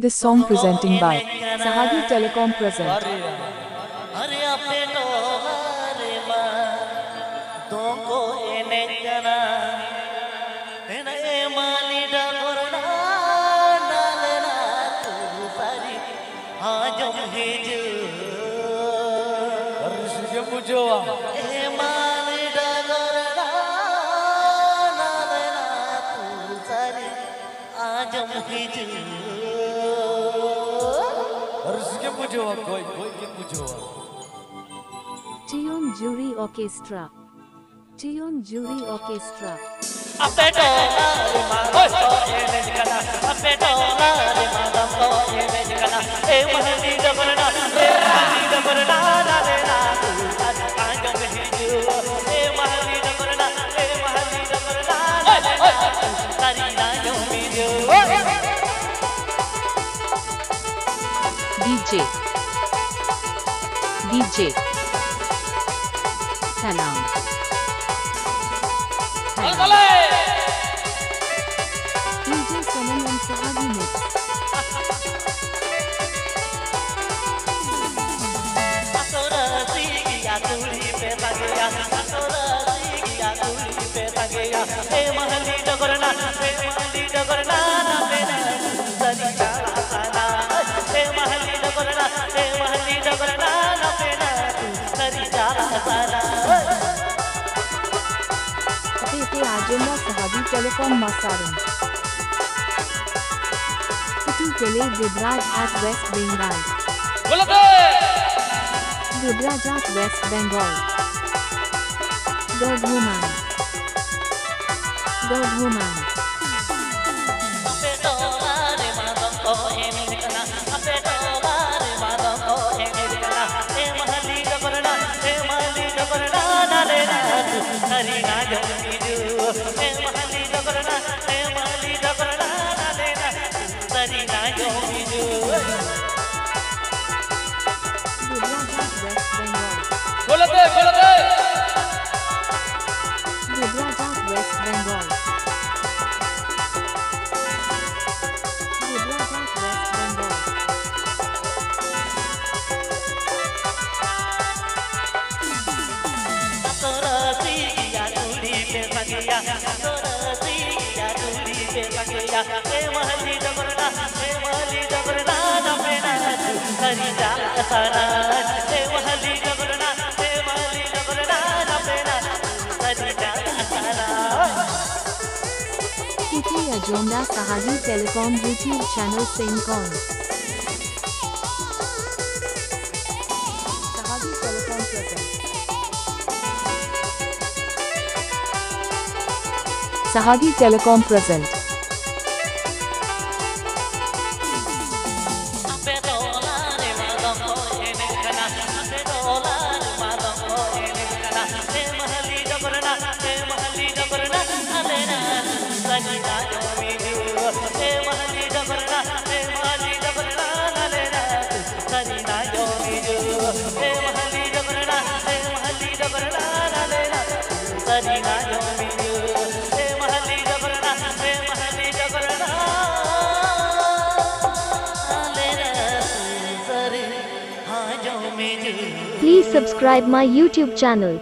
This song presenting by Sahagi Telecom present. Tion Jury Orchestra. Tion Jury Orchestra. DJ Salam DJ Sanam and Sahagi Mix. Agenda Sahagi Telecom Masaran. Kutu Tele Gibraj at West Bengal. Gibraj at West Bengal. Third woman. Third woman. Kiti Agenda Sahagi Telecom YouTube channel same call. Sahagi Telecom present. Sahagi Telecom present. Please subscribe my YouTube channel.